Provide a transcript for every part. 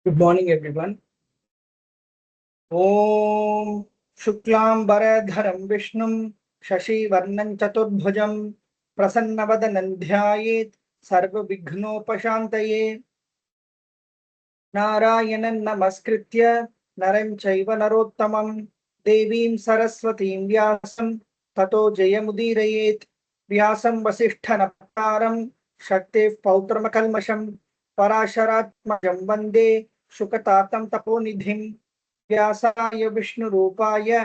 Good morning, everyone. Om Shuklambaradharam Vishnum Shashivarnam Chaturbhujam Prasanavadanam Dhyayet Sarva Vighnopashantaye Narayanan Namaskritya Naram Chaiva Narottamam Devim Saraswatim Vyasam Tato Jayamudirayet Vyasam Vasishthanaptaram Shakti Pautramakalmasham Parasharatmajam Vande Shukatatam Taponidhim व्यासाय विष्णुरूपाय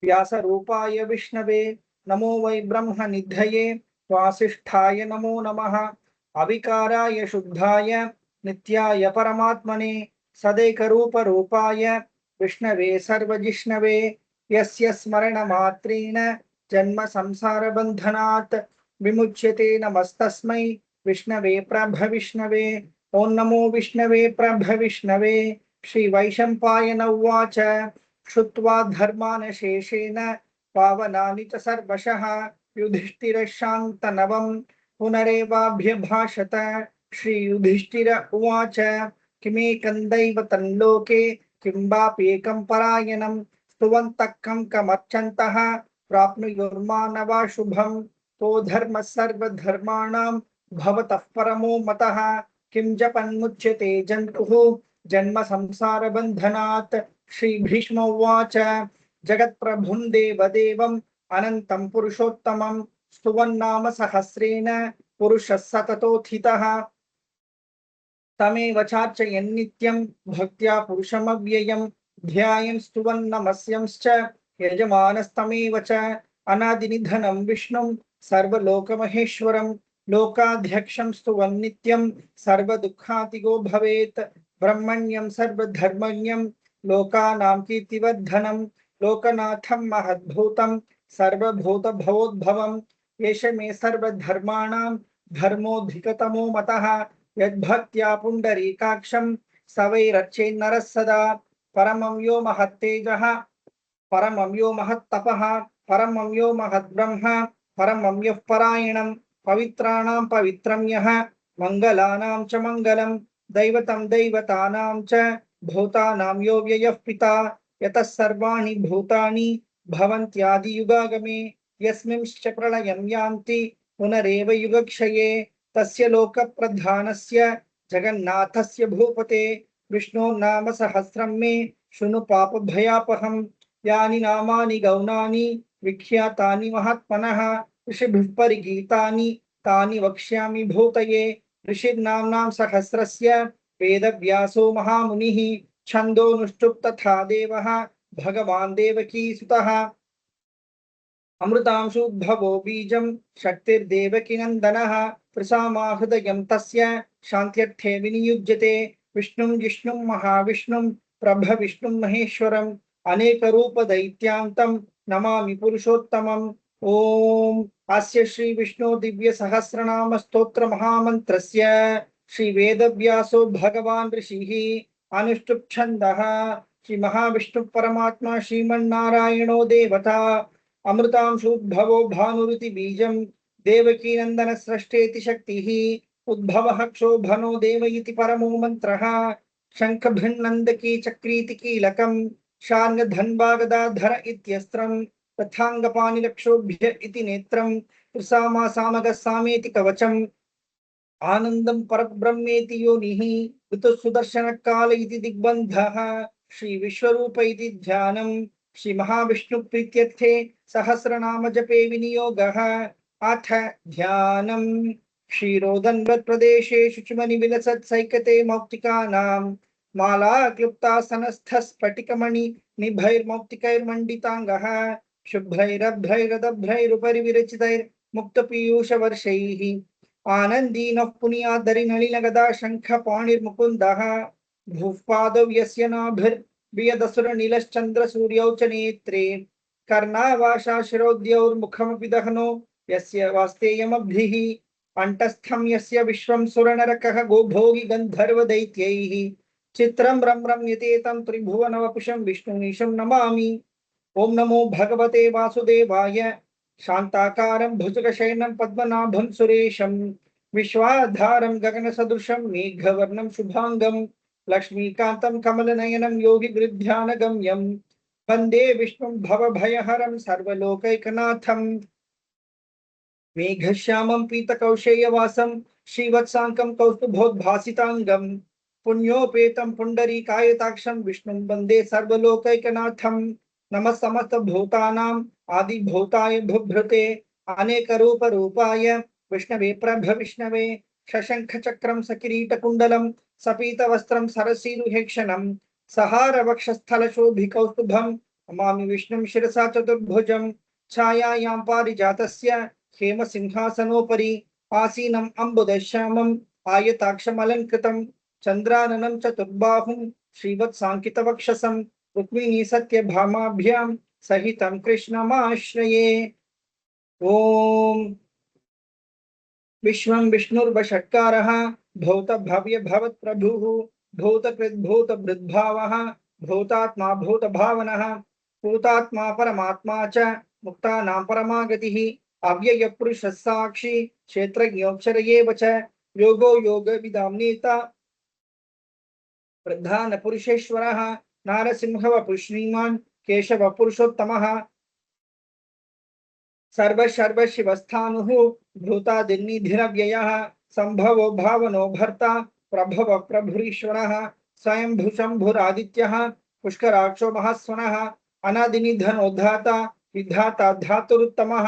व्यासरूपाय विष्णवे नमो वै ब्रह्मनिधये वासिष्ठाय नमो नमः अविकाराय शुद्धाय नित्याय परमात्मने सदैकरूपरूपाय विष्णवे सर्वजिष्णवे यस्य स्मरणमात्रेण जन्म संसारबन्धनात् विमुच्यते नमस्तस्मै विष्णवे प्रभविष्णवे ओं नमो विष्णवे प्रभविष्णवे श्री वैशंपायन उवाच श्रुत्वा धर्मान् शेषेण पावनानि च सर्वशः युधिष्ठिरशान्तनवं पुनरेवाभ्यभाषत श्री युधिष्ठिर उवाच किमेकं दैव तन्लोके किं वाप्येकं परायणं स्तुवन्तः कं कमर्चन्तः प्राप्नुयुर्मानवा शुभं तो धर्मः सर्वधर्माणां भवतः परमो मतः किं जपन्मुच्यते जन्तुः जन्म संसार बंधनात् श्री भीष्म उवाच जगत्प्रभुं देवदेवम् अनन्तं पुरुषोत्तमं स्तुवन्नाम सहस्रेण पुरुषः सततोत्थितः तमेव चार्चयन् नित्यं भक्त्या पुरुषमव्ययं ध्यायन् स्तुवन्नमस्यंश्च यजमानस्तमेव च अनादिनिधनं विष्णुं सर्वलोकमहेश्वरं लोकाध्यक्षं स्तुवन् नित्यं सर्वदुःखातिगो भवेत् ब्रह्मण्यं सर्वधर्मण्यं लोकानां कीर्तिवर्धनं लोकनाथं महद्भूतं सर्वभूतभवोद्भवं एष मे सर्वधर्माणां धर्मोऽधिकतमो मतः यद्भक्त्या पुण्डरीकाक्षं स वै रक्षेन्नरः सदा परमं यो महत्तेजः परमं यो महत्तपः परमं यो महद्ब्रह्म परमं यः परायणं पवित्राणां पवित्रं यः मङ्गलानां च मङ्गलं दैवतं दैवतानां च भूतानां यो व्ययः पिता यतः सर्वाणि भूतानि भवन्त्यादियुगागमे यस्मिंश्च प्रलयं यान्ति पुनरेव युगक्षये तस्य लोकप्रधानस्य जगन्नाथस्य भूपते विष्णोर्नाम सहस्रं मे शृणु पापभयापहं यानि नामानि गौणानि विख्यातानि महात्मनः ऋषिभिः परिगीतानि तानि वक्ष्यामि भूतये ऋषिर्नाम्नां सहस्रस्य वेदव्यासो महामुनिः छन्दोनुष्टुप् तथा देवः भगवान् देवकीसुतः अमृतांशुद्भवो बीजं शक्तिर्देवकीनन्दनः प्रसामाहृदयं तस्य शान्त्यर्थे विनियुज्यते विष्णुं जिष्णुं महाविष्णुं प्रभविष्णुं महेश्वरम् अनेकरूपदैत्यान्तं नमामि पुरुषोत्तमम् ओम अस्य श्री विष्णु दिव्य सहस्रनाम स्तोत्र महामंत्रस्य श्री वेदव्यासो भगवान् ऋषिः अनुष्टुप् छन्दः श्री महाविष्णु परमात्मा श्रीमन्नारायणो देवता अमृतांशुद्भवो भानुरिति बीजं देवकी नंदन सृष्टेति शक्तिः उद्भवः क्षोभनो देव इति परमो मंत्रः शंख भिन्नन्दकी चक्रीति कीलकं शार्ङ्गधन्वागदाधर इत्यस्त्रम् तथांगपाणिरक्षोभ्य इति नेत्रं त्रिसामा सामगः सामेति कवचम् आनंदं परब्रह्मेति योनिः ऋतुः सुदर्शनकाल इति दिग्बन्धः श्री विश्वरूप इति ध्यानं श्री महाविष्णु प्रीत्यर्थे सहस्रनाम जपे विनियोगः अथ ध्यानं क्षीरोदन्वत् प्रदेशे शुचिमणि विलसत् सैकते मौक्तिकानां माला क्लुप्तासनस्थः स्फटिकमणि निभैर्मौक्तिकैर्मण्डिताङ्गः शुभ्रैरभ्रैरदभ्रैरुपरि विरचितैर्मुक्तपीयूषवर्षैः आनन्दीनः पुनीयादरिनलिनगदा शङ्खपाणिर्मुकुन्दः भुः पादौ यस्य नाभिर्वियदसुरनीलश्चन्द्रसूर्यौ च नेत्रे कर्णावाशा शिरोद्यौर्मुखमपि दहनो यस्य वास्तेयमब्धिः अण्टस्थं यस्य विश्वं सुरनरकः गोभोगि गन्धर्वदैत्यैः चित्रं रम्यतेतं त्रिभुवनवपुषं विष्णुमीशं नमामि ओम नमो भगवते वासुदेवाय शांताकारं भुजगशयनं पद्मनाभं सुरेशं विश्वाधारं गगनसदृशं मेघवर्णं शुभांगं लक्ष्मीकान्तं कमलनयनं योगिगृध्यानगम्यं वन्दे विष्णुं भवभयहरं सर्वलोकैकनाथम् मेघश्यामं पीतकौशेयवासं श्रीवत्साङ्कं कौस्तुभोद्भासिताङ्गं पुण्योपेतं पुण्डरीकायताक्षं विष्णुं वन्दे सर्वलोकैकनाथं नमः समस्तभूतानाम् आदिभूताय भूभृते अनेकरूपरूपाय विष्णवे प्रभविष्णवे शशङ्खचक्रं सकिरीटकुण्डलं सपीतवस्त्रं सरसीरुहेक्षणं सहारवक्षस्थलशोभिकौस्तुभं नमामि विष्णुं शिरसा चतुर्भुजं छायायां पारिजातस्य हेमसिंहासनोपरि आसीनम् अम्बुदश्यामम् आयताक्षमलङ्कृतं चन्द्राननं चतुर्बाहुं श्रीवत्साङ्कितवक्षसं रुक्मिणी सत्यभामाभ्यां सहितं कृष्णमाश्रये। ॐ विश्वं विष्णुर्वषट्कारः भूतभव्यभवत्प्रभुः भूतकृद्भूतभृद्भावः भूतात्मा भूतभावनः भूतात्मा परमात्मा च मुक्तानां परमागतिः अव्ययपुरुषः साक्षी क्षेत्रज्ञोऽक्षर एव च योगो योगविदां नेता प्रधानपुरुषेश्वरः नारसिंहवपुः श्रीमान् केशवपुरुषोत्तमः सर्वशिवस्थानुः भूतादिर्निधिरव्ययः संभवो भावनो भर्ता प्रभव प्रभुरीश्वरः स्वयं भूशंभुरादित्यः पुष्कराक्षो महास्वनः अनादिनिधनोद्धाता विधाता धातुरुत्तमः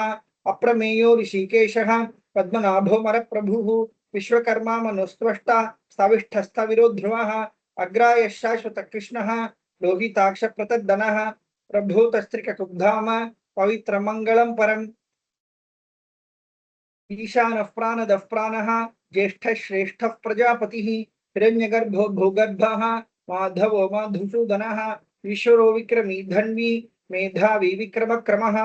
अप्रमेयो ऋषिकेशः पद्मनाभोमरप्रभुः विश्वकर्मा मनुस्त्वष्टा स्तविष्ठस्थविरो ध्रुवः अग्राय शाश्वतकृष्णः लोहिताक्षप्रतद्दनः प्रभूतस्त्रिककुब्धाम पवित्रमङ्गलं परम् ईशानः प्राणदः प्राणः ज्येष्ठः श्रेष्ठः प्रजापतिः हिरण्यगर्भो भूगर्भः माधवो मधुसूदनः ईश्वरो विक्रमी धन्वी मेधावी विक्रमक्रमः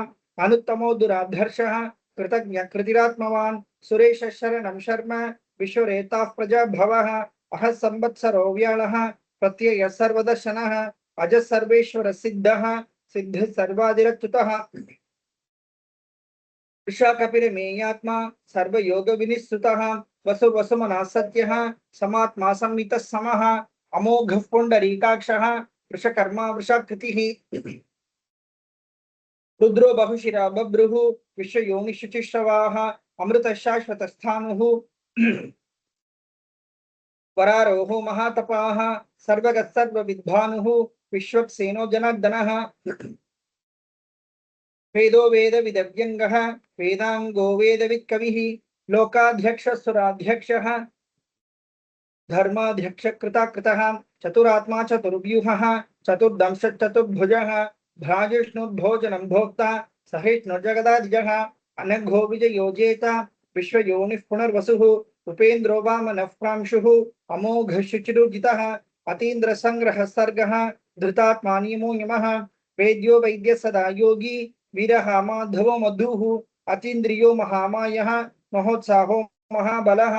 अनुत्तमो दुराधर्षः कृतज्ञ कृतिरात्मवान् सुरेश शरणं शर्म विश्वरेताः प्रजाभवः अहः संवत्सरो व्याळः प्रत्यय सर्वदर्शनः अजः सर्वेश्वर सिद्धः सिद्ध सर्वादिरच्युतः वृषाकपिरमेयात्मा सर्वयोग विनिस्तुतः वसु वसुमनः सत्यः समात्मा संवितः समः अमोघः पुण्डरीकाक्षः वृषकर्मा वृषाकृतिः रुद्रो बहुशिरा बभ्रुः विश्वयोनिशुचिश्रवाः अमृतः शाश्वतस्थाणुः वरारोहो महातपाः सर्वगः सर्वविद्भानुः विश्वक्सेनो जनार्दनः वेदो वेद विदव्यंगः वेदांगो वेदवित्कविः लोकाध्यक्षः सुराध्यक्षः धर्माध्यक्ष कृताकृतः चतुरात्मा चतुर्व्यूहः चतुर्दंश चतुर्भुजः भ्राजिष्णुर्भोजनं भोक्ता सहिष्णुर्जगदाधिजः अनघो विजयोजेता विश्वयोनिः पुनर्वसुः उपेन्द्रो वामनः प्रांशुः अमोघः शुचिरुजितः अतीन्द्र संग्रह सर्गः धृतात्मा नियमो यमः वेद्यो वैद्य सदा योगी वीरः माधवो मधुः अतीन्द्रियो महामायः महोत्साहो महाबलः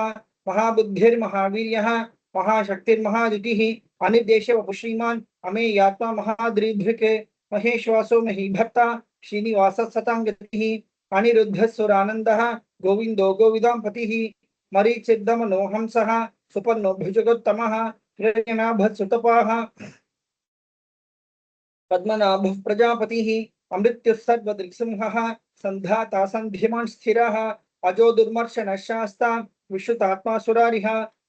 महाबुद्धिर्महावीर्यः महाशक्तिर्महाद्युतिः अनिर्देशे वपुः श्रीमान् अमेयात्मा महाद्रिधृक् महेश्वासो महीभक्ता श्रीनिवासः सताङ्गतिः अनिरुद्धः सुरानन्दः गोविन्दो गोविदां पतिः मरीचिर्दमनो हंसः सुपर्णो भुजगोत्तमः हिरण्यनाभः सुतपाः पद्मनाभः प्रजापतिः अमृत्युः सर्वदृक्सिंहः सन्धाता सन्धिमान् स्थिरः अजो दुर्मर्शनः शास्ता विश्रुतात्मा सुरारिः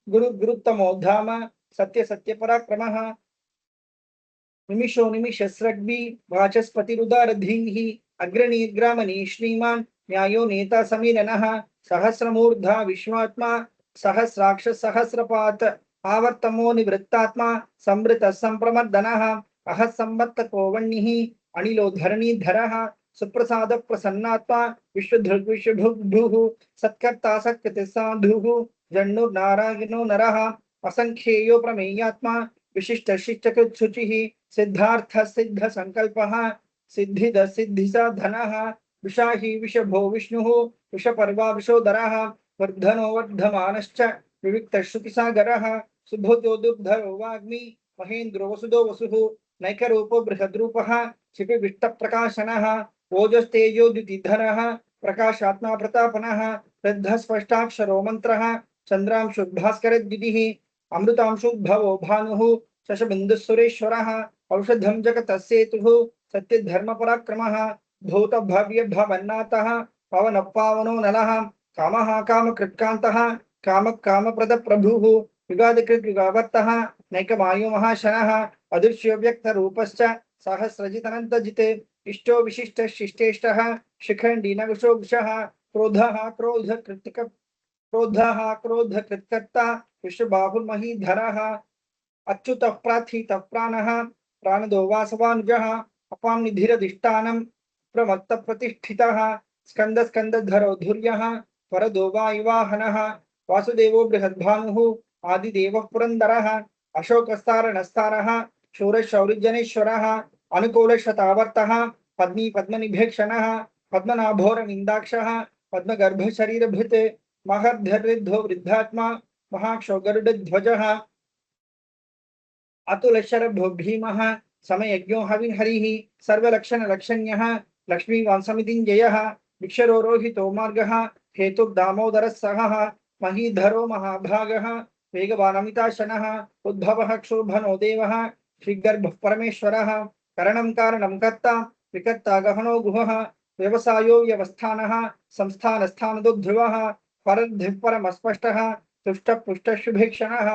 गुरुतमो धाम सत्य सत्य पराक्रमः निमिषो निमिषस्रग्भि वाचस्पतिरुदारधीः अग्रणी ग्रामणी श्रीमान् न्यायो नेता समीननः सहस्रमूर्धा विश्वात्मा सहस्राक्ष सहस्रपात् आवर्तमो निवृत्तात्मा संवृत संप्रमर्दनः अह संवत्तको वह्निः अनिलो धरणीधरः सुप्रसाद प्रसन्नात्मा विश्वधृग्विश्वभुः सत्कर्ता सत्कृतिः साधुः जन्नुर्नारायणो नरः असंख्येयो प्रमेयात्मा विशिष्ट शिष्टकृत् शुचिः सिद्धार्थ सिद्ध संकल्पः सिद्धिद सिद्धिसाधनः विशाही विषभो विष्णुः विषपर्वा विशोदरः वर्धनो वर्धमानश्च विविक्त श्रुतिसागरः सुभोजो दुर्धरो वाग्मी महेन्द्रो वसुदो वसुः नैकरूपो बृहद्रूपः क्षिपिविष्टप्रकाशनः ओजस्तेजो द्युतिधरः प्रकाशात्मा प्रतापनः वृद्धः स्पष्टाक्षरो मन्त्रः चन्द्रांशुर्भास्करद्युतिः अमृतांशुद्भवो भानुः शशबिन्दुसुरेश्वरः औषधं जगतस्येतुः सत्यधर्मपराक्रमः भूतभव्यभवन्नाथः पवनपावनो नलः कामः कामकृत्कान्तः कामकामप्रदप्रभुः युगादिकृद्युगावर्तः नैकमायु महाशनः अदृश्यो व्यक्तरूपश्च सहस्रजितनन्तजिते इष्टो विशिष्टशिष्टेष्टः शिखण्डी नकुशोऽंशः क्रोधः क्रोधकृत्कर्ता विश्वबाहुर्महीधरः अच्युतः प्रार्थितः प्राणः प्राणदो वासवानुजः अपां निधिरधिष्ठानं प्रमत्तप्रतिष्ठितः स्कन्दस्कन्दधरो धुर्यः वरदो वायुवाहनः वासुदेवो बृहद्भानुः आदिदेवः पुरन्दरः अशोकस्तारणस्तारः शूरशौर्यजनेश्वरः अनुकूलशतावर्तः पद्मी पद्मनिभेक्षणः पद्मनाभोरविन्दाक्षः पद्मगर्भशरीरभृत् महर्धरिद्धो वृद्धात्मा महाक्षो गरुडध्वजः अतुलशरभो भीमः समयज्ञो हविर्हरिः सर्वलक्षणलक्षण्यः लक्ष्मीवांसमितिञ्जयः विक्षरोरोहितो मार्गः हेतुर्दामोदरः सहः महीधरो महाभागः वेगवानमिताशनः उद्भवः क्षोभनो देवः श्रीगर्भः परमेश्वरः करणं कारणं कर्ता विकर्ता गहनो गुहः व्यवसायो व्यवस्थानः संस्थानस्थानदो ध्रुवः परद्धिः परमस्पष्टः तुष्टपुष्टशुभेक्षणः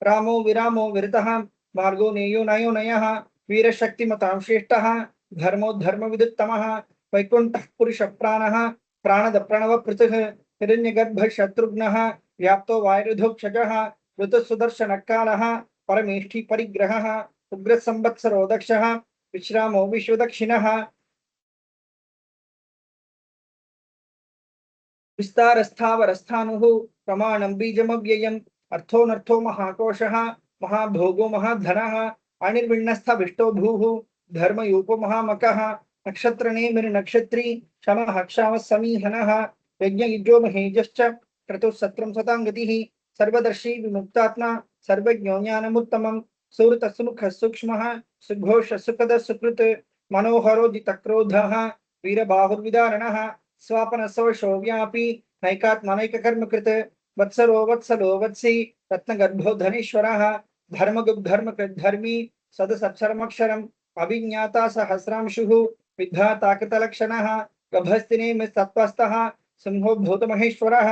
रामो विरामो विरतः मार्गो नेयो नयो नयः वीरशक्तिमतां श्रेष्ठः धर्मो धर्मविदुत्तमः वैकुण्ठः पुरुषप्राणः प्राणद प्रणवपृथुः हिरण्यगर्भः शत्रुघ्नः व्याप्तो वायुरुधोक्षजः ऋतुसुदर्शनकालः परमेष्ठी परिग्रहः उग्रसंवत्सरो दक्षः विश्रामो विश्वदक्षिणः विस्तारस्थावरस्थानुः प्रमाणं बीजमव्ययम् अर्थोऽनर्थो महाकोशः महाभोगो महाधनः अनिर्विण्णस्थविष्टो भूः धर्मयूपो महामकः नक्षत्रनेमिर्नक्षत्री क्षमः क्षामः समीहनः यज्ञयुजो महेजश्च क्रतुः सत्रं सतां गतिः सर्वदर्शी विमुक्तात्मा सर्वज्ञो ज्ञानमुत्तमं सुहृतसुमुखः सूक्ष्मः सुघोषः सुखदः सुकृत् मनोहरो जितक्रोधः वीरबाहुर्विदारणः स्वापनसवशो व्यापी नैकात्मनैककर्मकृत् वत्सरो वत्सलो वत्सी रत्नगर्भो धनेश्वरः धर्मगुब्धर्मकृद्धर्मी सदसत्सरमक्षरम् अभिज्ञाता सहस्रांशुः विद्धाता कृतलक्षणः गभस्तिनेमिस्तत्त्वस्तः सिंहो भूतमहेश्वरः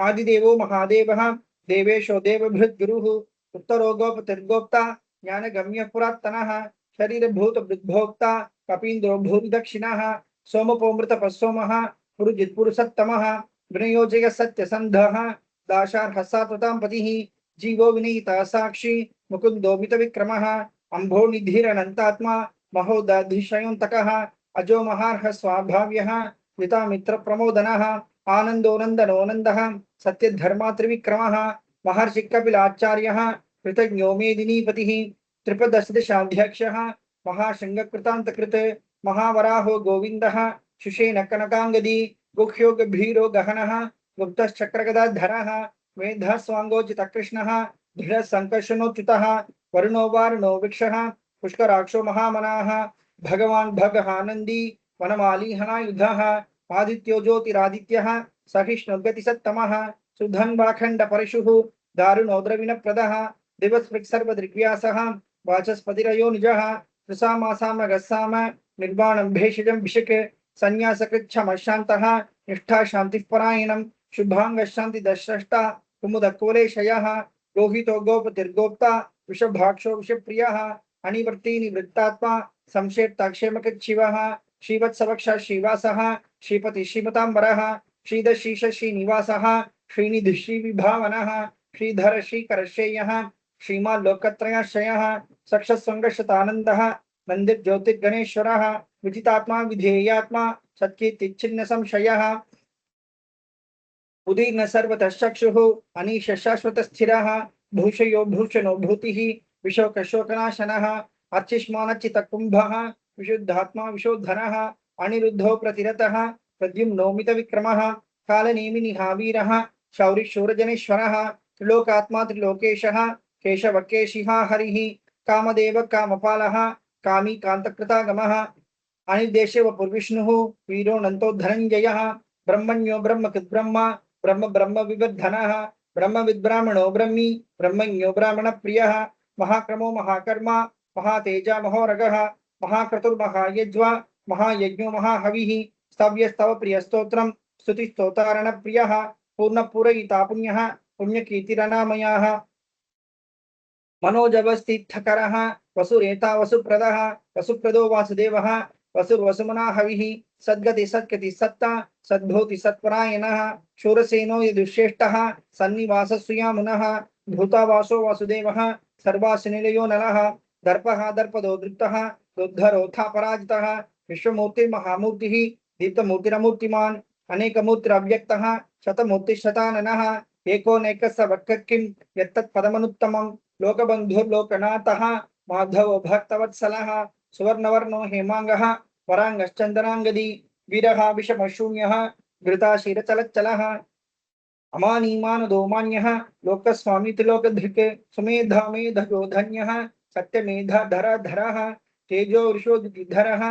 आदिदेवो महादेवः देवेशो देवभृद्गुरुः उत्तरो गोपतिर्गोप्ता ज्ञानगम्यः पुरात्तनः शरीरभूतभृद्भोक्ता कपीन्द्रो भूरिदक्षिणः सोमपोमृतपस्सोमः पुरुजित्पुरुषत्तमः विनयोजय सत्यसन्धः दाशार्हसात्वतां पतिः जीवो विनीता साक्षी मुकुन्दो मितविक्रमः अम्भो निधिरनन्तात्मा महोदधिशयोऽन्तकः अजो महार्ह स्वाभाव्यः पितामित्रप्रमोदनः आनन्दो नन्दनो नन्दः सत्यधर्मा त्रिविक्रमः महर्षि कपिलाचार्यः कृतज्ञो मेदिनीपतिः त्रिपदशदशाध्यक्षः महाशृङ्गकृतान्तकृत् महावराहो गोविन्दः शुशेन कनकाङ्गदी गुह्यो गभीरो गहनः गुप्तश्चक्रगदाधरः मेधः स्वाङ्गोचितकृष्णः दृढसङ्कर्षणोच्युतः वरुणो वारुणो वृक्षः पुष्कराक्षो महामनाः भगवान् भगहानन्दी वनमालीहनायुधः आदित्यो ज्योतिरादित्यः सहिष्णुगतिसत्तमः सुधन्वाखण्डपरशुः दारुणो द्रविणप्रदः दिवस्पृक्सर्वदृग्व्यासः वाचस्पतिरयो निजः त्रिसामासामगस्साम निर्वाणं भेषजं विशक संन्यासकृच्छमशान्तः निष्ठा शान्तिः परायणं शुभाङ्गशान्तिदशष्टा कुमुदकोलेशयः लोहितो गोपतिर्गोप्ता विषभाक्षो विषप्रियः अनिवर्ती निवृत्तात्मा संक्षेप्ताक्षेमकृच्छिवः श्रीवत्सवक्षः श्रीवासः श्रीपति श्रीमताम्बरः श्रीदशीष श्रीनिवासः श्रीनिधि श्रीविभावनः श्रीधर श्रीकरश्रेयः श्रीमाल्लोकत्रयाश्रयः सक्षस्वङ्गशतानन्दः नन्दिर्ज्योतिर्गणेश्वरः विदितात्मा विधेयात्मा सत्कीर्तिच्छिन्न संशयः उदीर्न सर्वतः चक्षुः अनीश शाश्वत स्थिरः भूषयो भूषणो भूतिः विशोकशोकनाशनः अर्चिष्मानच्चितकुम्भः विशुद्धात्मा विशोधनः अनिरुद्धो प्रतिरतः प्रद्युम्नो मितविक्रमः कालनेमिनिहावीरः शौरिशूरजनेश्वरः त्रिलोकात्मा त्रिलोकेशः केशवकेशिहा हरिः कामदेव कामपालः कामी कान्तकृतागमः अनिर्देशेव पुर्विष्णुः वीरो नन्तो धनञ्जयः ब्रह्मण्यो ब्रह्मकृद्ब्रह्म ब्रह्म ब्रह्म विवर्धनः ब्रह्म विद्ब्राह्मणो ब्रह्मी ब्रह्मण्यो ब्राह्मण प्रियः महाक्रमो महाकर्मा महातेजा महोरगः महाक्रतुर्महायज्वा महायज्ञो महाहविः स्तव्यस्तव प्रियस्तोत्रम् स्तुतिस्तोतारण प्रियः पूर्णपूरयिता पुण्यः पुण्यकीर्तिरनामयाः मनोजवस्थितकरः वसुरेता वसुप्रदः वसुप्रदो वासुदेवः वसुर्वसुमना हविः सद्गति सत्कृति सत्ता सद्भूति सत्परायणः शूरसेनो यदुश्रेष्ठः सन्निवासस्सुयामुनः भूतावासो वासुदेवः सर्वासुनिलयो नरः दर्पः दर्पदो दृप्तः दुद्धरोथा पराजितः विश्वमूर्तिर्महामूर्तिः दीप्तमूर्तिरमूर्तिमान् अनेकमूर्तिरव्यक्तः शतमूर्तिशताननः एकोनेकस्य वक्किं यत्तत्पदमनुत्तमम् लोकबन्धुर्लोकनाथः माधवो भक्तवत्सलः सुवर्णवर्णो हेमांगः वरांगश्चन्दनांगदी वीरः विषमशून्यः घृताशीरचलच्चलः अमानीमानदोमान्यः लोकस्वामीति लोकधृक् सुमेधामेधयो धन्यः सत्यमेधाधरधरः तेजो वृषोदिधरः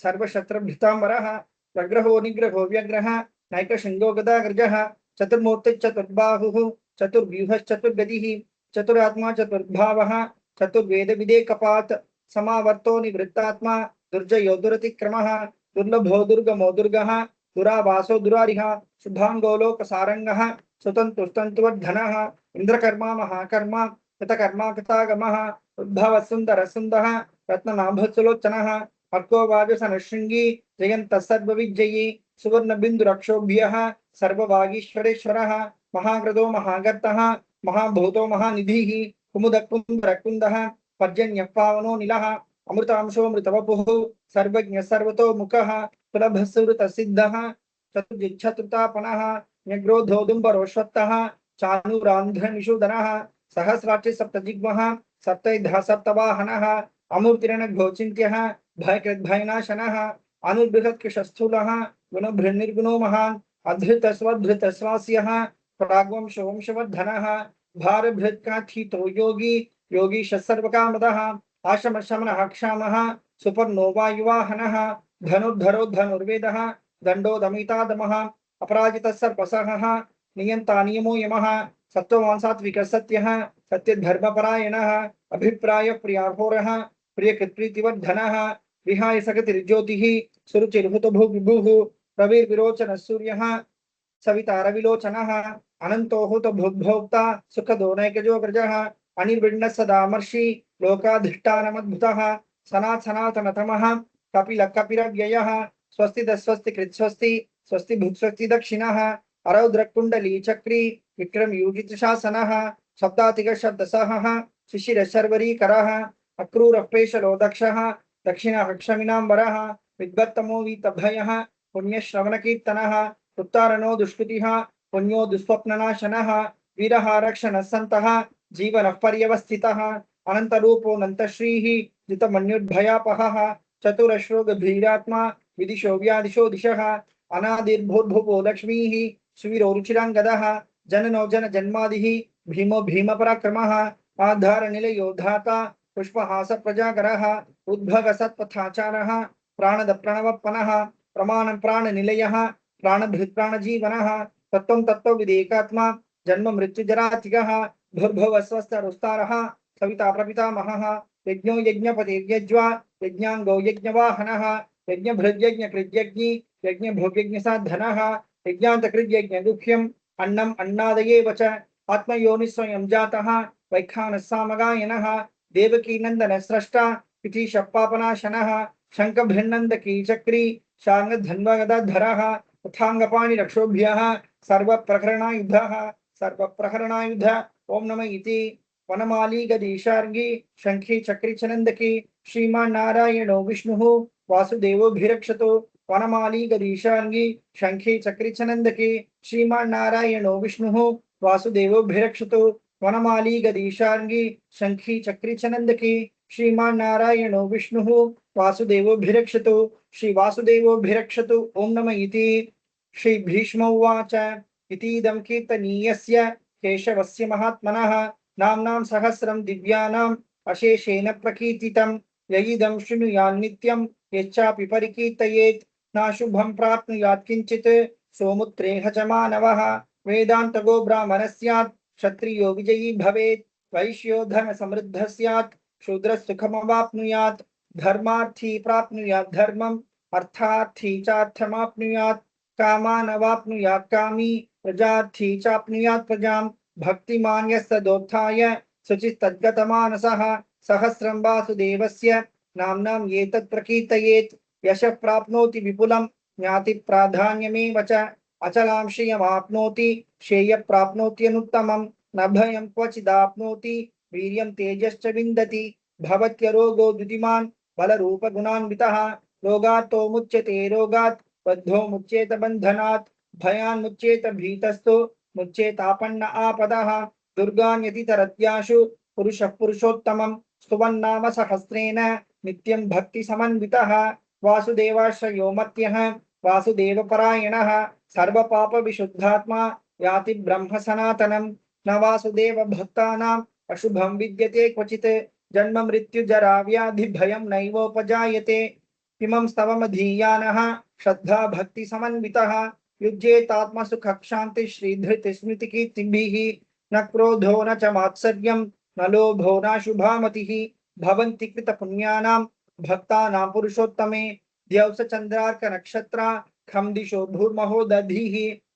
सर्वशत्रभृताम्बरः प्रग्रहो निग्रहो व्यग्रः नैकशृङ्गो गदाग्रजः चतुर्मूर्तिश्चतुर्बाहुः चतुर्व्यूहश्चतुर्गतिः चतुरात्मा चतुर्भावः चतुर्वेद विदेकपात समावर्तो निवृत्तात्मा दुर्जयो दुरतिक्रमः दुर्लभो दुर्गमो दुर्गः दुरावासो दुरारिः शुभांगो लोकसारंगः स्वतंतुस्तंतुवर्धनः इंद्रकर्मा महाकर्मा कृतकर्मा कृतागमः उद्भव सुंदर सुंदः रत्ननाभसुलोचनः अर्को वाजसनशृंगी जयन्तः सर्वविजयी सुवर्णबिन्दुरक्षोभ्यः सर्ववागीश्वरेश्वरः महाग्रदो महागर्तः महाभूतो महानिधिः कुमुदकुंभरकुंदः पर्जन्यः पावनो नीलः अमृतांशोऽमृतवपुः सर्वज्ञ सर्वतोमुखः सुलभसुरतसिद्धः चतुर्जिच्छतुतापनः न्यग्रोधोदुम्बरोश्वत्थः चाणूरान्ध्रनिषूदनः सहस्राक्षि सप्तजिह्वः सप्तैधः सप्तवाहनः अमूर्तिरणघोचिन्त्यः भयकृद्भयनाशनः अनुबृहत्कृशस्थूलः गुणभृन्निर्गुणो महान् अधृतस्वधृतस्वास्यः प्राग्वंशो वंशवर्धनः भारभृत्काठितो योगी योगीश सर्वकामदः आशमशमनः क्षामः सुपर्णो वायुवाहनः धनुर्धरो धनुर्वेदः दण्डो दमितादमः अपराजितः सर्पसहः नियन्ता नियमो यमः सत्त्ववान् सात्विकः सत्यः सत्यधर्मपरायणः अभिप्राय प्रियार्होरः प्रियकृत्प्रीतिवर्धनः विहाय सकतिर्ज्योतिः सुरुचिर्हुतो भुग्विभुः रविर्विरोचनः सूर्यः सविता रविलोचनः अनंतो हुत भुग्भोक्ता सुखदो नैकजोग्रजः अनिर्विण्ण सदामर्षि लोकाधिष्ठानमद्भुतः सनात् सनातनतमः कपिल कपिरव्ययः स्वस्ति दस्वस्ति कृत्स्वस्ति स्वस्ति भुक्स्वस्ति दक्षिणः अरौद्रकुण्डली चक्री विक्रम योगित शासनः शब्दातिक शब्दसहः शिशिर शर्वरीकरः अक्रूरपेशलो दक्षः दक्षिणः क्षमिनाम्बरः विद्वत्तमो वीतभयः पुण्यश्रवणकीर्तनः उत्तारणो दुष्कृतिः पुण्यो दुःस्वप्ननाशनः वीरः रक्षणः सन्तः जीवनः पर्यवस्थितः अनन्तरूपोऽनन्तश्रीः जितमन्युर्भयापहः चतुरश्रो गभीरात्मा विदिशो व्यादिशो दिशः अनादिर्भूर्भुवो लक्ष्मीः सुवीरो रुचिराङ्गदः जननो जन जन्मादिः भीमो भीमपराक्रमः आधारनिलयो धाता पुष्पहास प्रजाकरः उद्भव सत्पथाचारः प्राणद प्रणवपनः प्रमाणं प्राणनिलयः प्राणभृत् प्राणजीवनः तत्त्वं तत्त्वविदेकात्मा जन्म मृत्युजरातिगः भूर्भुवः स्वस्तरुस्तारः सविता प्रपितामहः यज्ञो यज्ञपति यज्वा यज्ञांगो यज्ञवाहनः यज्ञभृद्यज्ञकृद्यज्ञी यज्ञभोग्यज्ञसाधनः यज्ञान्तकृद्यज्ञगुह्यम् अन्नम् अन्नादयेव च आत्मयोनिस्वयं जातः वैखानः सामगायनः देवकी नन्दन स्रष्टा पिति शप्पापनाशनः शङ्खभिन्नन्दकी चक्री शार्ङ्गधन्वगदाधरः तथाङ्गपाणि रक्षोभ्यः सर्वप्रकरणायुधः सर्वप्रहरणायुध ओम नमः इति वनमाली गदीशार्गी शंखी चक्री चनंदकी श्रीमान नारायणो विष्णुः वासुदेवोभिरक्षतो वनमाली गदीशार्गी शंखी चक्री चनंदकी श्रीमान नारायणो विष्णुः वासुदेवोभिरक्षतो वनमाली गदीशार्गी शंखी चक्री चनंदकी श्रीमान नारायणो विष्णुः वासुदेवोभिरक्षतो श्री वासुदेवोभिरक्षतो ओम नमः इति श्री भीष्म उवाच इतीदं कीर्तनीयस्य केशवस्य महात्मनः नाम्नां सहस्रं दिव्यानाम् अशेषेण प्रकीर्तितं ययिदं शृणुयान् नित्यं यच्चापि परिकीर्तयेत् नाशुभं प्राप्नुयात् किञ्चित् सोमुत्रेह च मानवः वेदान्तगो ब्राह्मणः स्यात् क्षत्रियो विजयी भवेत् वैश्यो धन समृद्धः स्यात् शूद्रः सुखमवाप्नुयात् धर्मार्थी प्राप्नुयात् धर्मम् अर्थार्थी चार्थमाप्नुयात् कामानवाप्नुयात् कामी प्रजार्थी चाप्नुयात् प्रजां भक्तिमान् यस्तदोत्थाय शुचिस्तद्गतमानसः सहस्रं वासुदेवस्य नाम्नाम् एतत् प्रकीर्तयेत् यशः प्राप्नोति विपुलं ज्ञाति प्राधान्यमेव च अचलां श्रियमाप्नोति श्रेय प्राप्नोत्यनुत्तमं न भयं क्वचिदाप्नोति वीर्यं तेजश्च विन्दति भवत्यरोगो द्युतिमान् बलरूपगुणान्वितः रोगात्तो मुच्यते रोगात् बद्धो मुच्येत बन्धनात् भयान् मुच्येत भीतस्तु मुच्येतापन्न आपदः दुर्गान्यतितरत्याशु पुरुषः पुरुषोत्तमं स्तुवन्नाम सहस्रेण नित्यं भक्ति समन्वितः वासुदेवाश्रयो मत्यः वासुदेवपरायणः सर्वपाप विशुद्धात्मा याति ब्रह्म सनातनं न वासुदेव भक्तानाम् अशुभं विद्यते क्वचित् जन्म मृत्यु जरा व्याधि भयं नैवोपजायते इमं स्तवमधीयानः श्रद्धा भक्ति समन्वितः युज्येतात्म सुख शांति श्रीधृति स्मृति कीर्तिभिः न क्रोधो न च मात्सर्यं न लोभो न शुभामतिः भवन्ति कृत पुण्यानां भक्तानां पुरुषोत्तमे द्यौस चन्द्रार्क नक्षत्रा खं दिशो भूर्महो दधिः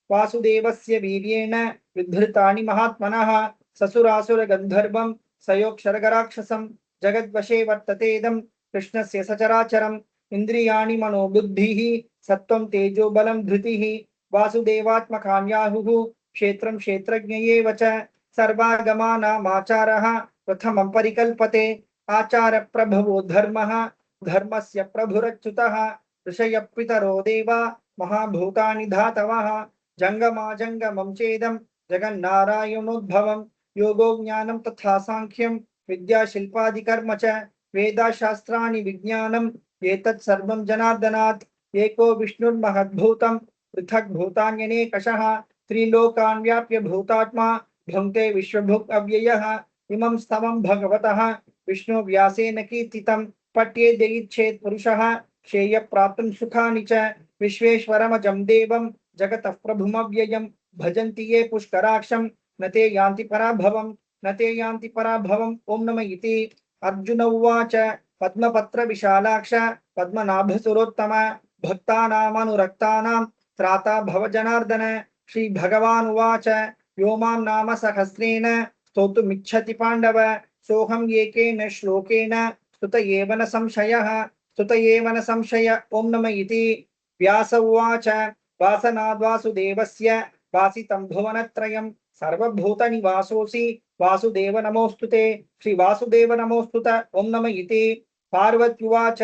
वासुदेवस्य वीर्येण विधृतानि महात्मनः ससुरासुर गन्धर्वं सयोक्षरगराक्षसं जगद्वशे वर्ततेदं कृष्णस्य सचराचरम् इंद्रियाणि मनोबुद्धिः सत्त्वं तेजो बलं धृतिः वासुदेवात्मकान्याहुः क्षेत्रं क्षेत्रज्ञ एव च सर्वागमानामाचारः प्रथमं परिकल्पते आचार प्रभवो धर्मः धर्मस्य प्रभुरच्युतः ऋषयः पितरो देवा महाभूतानि धातवः जंगमा जंगमं चेदं जगन्नारायणोद्भवं योगो ज्ञानं तथा सांख्यं विद्या शिल्पादिकर्म च वेदाशास्त्राणि विज्ञानम् एतत् सर्वं जनार्दनात् एको विष्णुर्महद्भूतं पृथक् भूतान्यनेकशः त्रिलोकान् व्याप्य भूतात्मा भुङ्क्ते विश्वभुक् अव्ययः इमं स्तवं भगवतः विष्णु व्यासेन कीर्तितं पठ्येदेच्छेत् पुरुषः श्रेय प्राप्तुं सुखानि च विश्वेश्वरमजं देवं जगतः प्रभुमव्ययं भजन्ति ये पुष्कराक्षं न ते यान्ति पराभवं न ते यान्ति पराभवम् ओम नमः इति अर्जुन उवाच पद्मपत्र विशालाक्ष पद्मनाभसुरोत्तम भक्तानामनुरक्तानां त्राता भव जनार्दन श्री भगवान् उवाच यो मां नाम सहस्रेण स्तोतुमिच्छति पाण्डव सोऽहम् एकेन श्लोकेन स्तुत एव न संशयः स्तुत एव न संशय ओम नमः इति व्यास उवाच वासनाद्वासुदेवस्य वासितं भुवनत्रयं सर्वभूतनिवासोऽसि वासुदेव नमोस्तुते श्री वासुदेव नमोस्तुत ओम नमः इति पार्वत्युवाच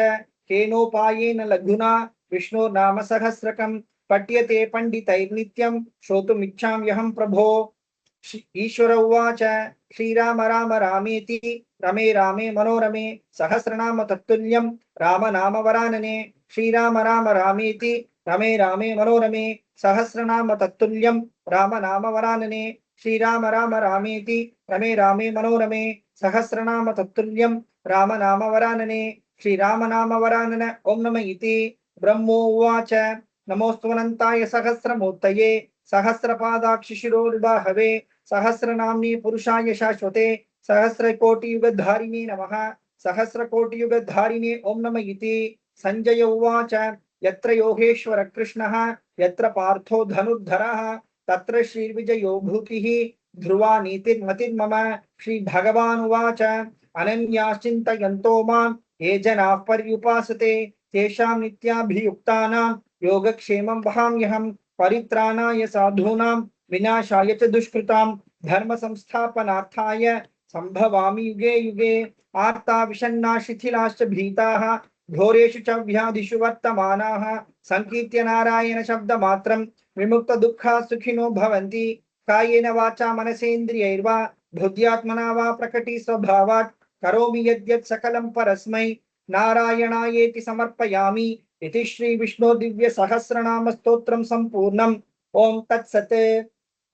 केनोपायेन लघुना विष्णो नाम सहस्रकं पठ्यते पंडितैर्नित्यं श्रोतुमिच्छाम्यहं प्रभो ईश्वर उवाच श्रीराम राम रामेति रमे रामे मनोरमे सहस्रनाम तत्तुल्यं राम नाम वरानने श्रीराम राम रामेति रमे रामे मनोरमे सहस्रनाम तत्तुल्यं राम नाम वरानने श्रीराम राम रामेति रमे रामे मनोरमे सहस्रनाम तत्तुल्यं राम नाम वरानने श्रीराम नाम वरानन ओम नमः इति ब्रह्मोवाच नमोऽस्त्वनन्ताय सहस्रमूर्तये सहस्रपादाक्षिशिरोर्बाहवे सहस्रनाम्नि पुरुषाय शाश्वते सहस्रकोटियुगधारिणे नमः सहस्रकोटियुगधारिणे ओम नमः इति संजय उवाच यत्र योगेश्वर कृष्णः यत्र पार्थो धनुर्धरः तत्र श्रीर्विजयो भूतिः ध्रुवा नीतिर्मतिर्मम श्री भगवान् उवाच अनन्याश्चिन्तयन्तो मां ये जनाः पर्युपासते तेषां नित्याभियुक्तानां योगक्षेमं वहाम्यहं परित्राणाय साधूनां विनाशाय च दुष्कृतां धर्म संस्थापनार्थाय संभवामि युगे युगे आर्ता विषण्णा शिथिलाश्च भीताः घोरेषु च व्याधिषु वर्तमानाः संकीर्त्य नारायण शब्दमात्रं विमुक्त दुःखा सुखिनो भवन्ति कायेन वाचा मनसेन्द्रियैर्वा बुद्ध्यात्मना वा प्रकटी स्वभावात् करोमि यद्यत् सकलं परस्मै नारायणायेति समर्पयामि इति श्री विष्णु दिव्य सहस्रनाम स्तोत्रम संपूर्णम ओम तत्सत्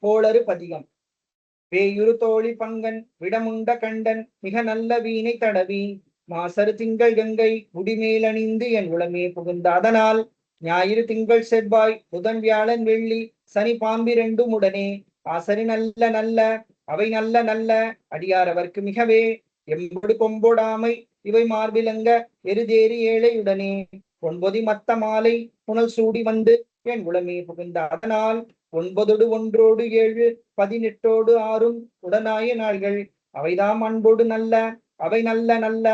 கோளறுபதிகம் வேயுறு தோழி பங்கன் விடமுண்ட கண்டன் மிக நல்ல வீணை தடவி மாசரு திங்கள் கங்கை முடிமேலணிந்து என் உளமே புகுந்த அதனால் ஞாயிறு திங்கள் செவ்வாய் புதன் வியாழன் வெள்ளி சனி பாம்பிரண்டும் உடனே ஆசரி நல்ல நல்ல அவை நல்ல நல்ல அடியாரவர்க்கு மிகவே. எம்பொடு கொம்பொடாமை இவை மார்பிலங்க எருதேறி ஏழையுடனே ஒன்பொதி மத்த மாலை புனல் சூடி வந்து என் உளமே புகுந்த அதனால் 9 ஒன்றோடு 7 18 6 உடனாய நாள்கள் அவைதாம் அன்போடு நல்ல அவை நல்ல நல்ல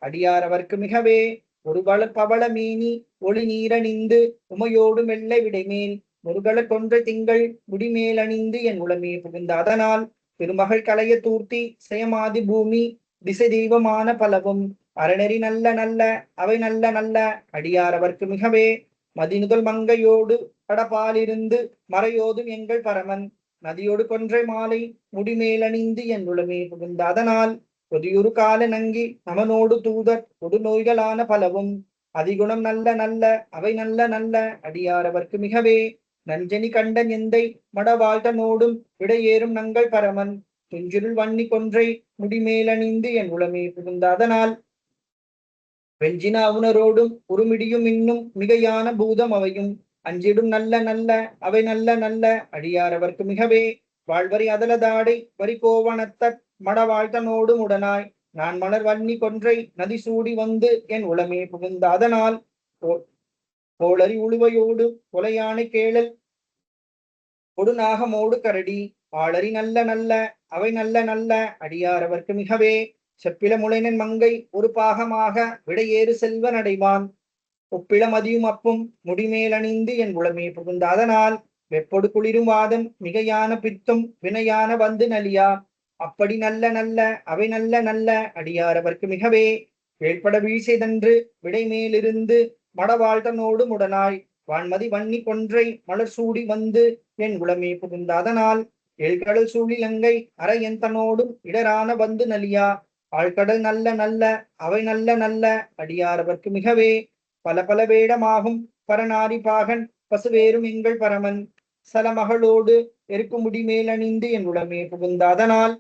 அடியாரவர்க்கு மிகவே. ஒரு பவள மேனி ஒளி நீரணிந்து உமையோடு மெல்ல விடைமேல் முருகல கொன்ற திங்கள் முடிமேல் அணிந்து என் உளமே புகுந்த அதனால் திருமகள் கலைய தூர்த்தி செயமாதி பூமி திசை தெய்வமான பலவும் அறநெறி நல்ல நல்ல அவை நல்ல நல்ல அடியாரவர்க்கு மிகவே. மதிநுதல் மங்கையோடு கடப்பாலிருந்து மறையோதும் எங்கள் பரமன் நதியோடு கொன்றை மாலை முடிமேலணிந்து என் உளமே புகுந்த அதனால் பொதியுறு கால நங்கி நமனோடு தூதர் கொடு நோய்களான பலவும் அதிகுணம் நல்ல நல்ல அவை நல்ல நல்ல அடியாரவர்க்கு மிகவே. நஞ்சனி கண்டன் எந்தை மடவாழ்த்தனோடும் விடையேறும் நங்கள் பரமன் துஞ்சிருள் வன்னி கொன்றை முடிமேலணிந்து என் உளமே புகுந்த அதனால் வெஞ்சின அவுணரோடும் உருமிடியும் இன்னும் மிகையான பூதம் அவையும் அஞ்சிடும் நல்ல நல்ல அவை நல்ல நல்ல அடியாரவர்க்கு மிகவே. வாழ்வரி அதலதாடை வரி கோவணத்தற் மடவாழ்த்தனோடும் உடனாய் நான் மலர் வன்னி கொன்றை நதி சூடி வந்து என் உளமே புகுந்த அதனால் கோளரி உழுவையோடு கொலையானை கேளல் கொடுநாகமோடு கரடி ஆளரி நல்ல நல்ல அவை நல்ல நல்ல அடியாரவர்க்கு மிகவே. செப்பில முளைனன் மங்கை ஒரு பாகமாக விடையேறு செல்வன் அடைவான் ஒப்பிள மதியும் அப்பும் முடிமேலணிந்து என் உளமே புகுந்த அதனால் வெப்பொடு குளிரும் வாதம் மிகையான பித்தும் வினையான வந்து நலியா அப்படி நல்ல நல்ல அவை நல்ல நல்ல அடியாரவர்க்கு மிகவே. வேட்பட வீழ்செய்தன்று விடைமேலிருந்து மடவாழ்த்தனோடு முடனாய் வான்மதி வன்னி கொன்றை மலர் சூடி வந்து என் உளமே புகுந்த அதனால் ஏழ்கடல் சூழிலங்கை அற எந்தனோடும் இடரான வந்து நலியா ஆழ்கடல் நல்ல நல்ல அவை நல்ல நல்ல அடியாரவர்க்கு மிகவே. பல பல வேடமாகும் பரநாரி பாகன் பசுவேறும் எங்கள் பரமன் சலமகளோடு எருக்கு முடிமேலணிந்து என் உளமே புகுந்த அதனால்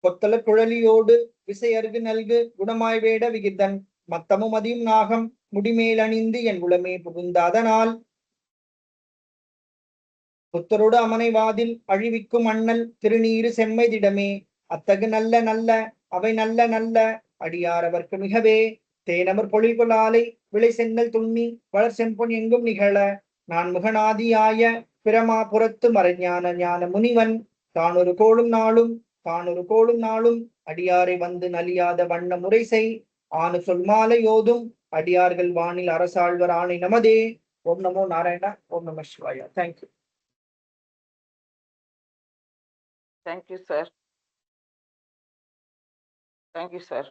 கொத்தல குழலியோடு விசையருகு நல்கு குணமாய் வேட விகிர்தன் மத்தமும் மதியும் நாகம் முடிமேலணிந்து என் உளமே புகுந்த அதனால் புத்தரோடு அமனை வாதில் அழிவிக்கும் அண்ணல் திருநீரு செம்மைதிடமே அத்தகு நல்ல நல்ல அவை நல்ல நல்ல அடியாரவர்க்கு மிகவே. தேனமர் பொழிகுலாலை விளை சென்னல் துண்ணி வளர் செம்பொன் எங்கும் நிகழ நான் முகநாதியாய பிரமா புறத்து மறைஞான ஞான முனிவன் தானொரு கோளும் நாளும் அடியாரை வந்து நலியாத வண்ண முறை செய் ஆணு சொல் மாலை யோதும் அடியார்கள் வானில் அரசாழ்வர் ஆணை நமதே. ஓம் நமோ நாராயணா. ஓம் நம சிவாயா. Thank you. Thank you, sir. Thank you, sir.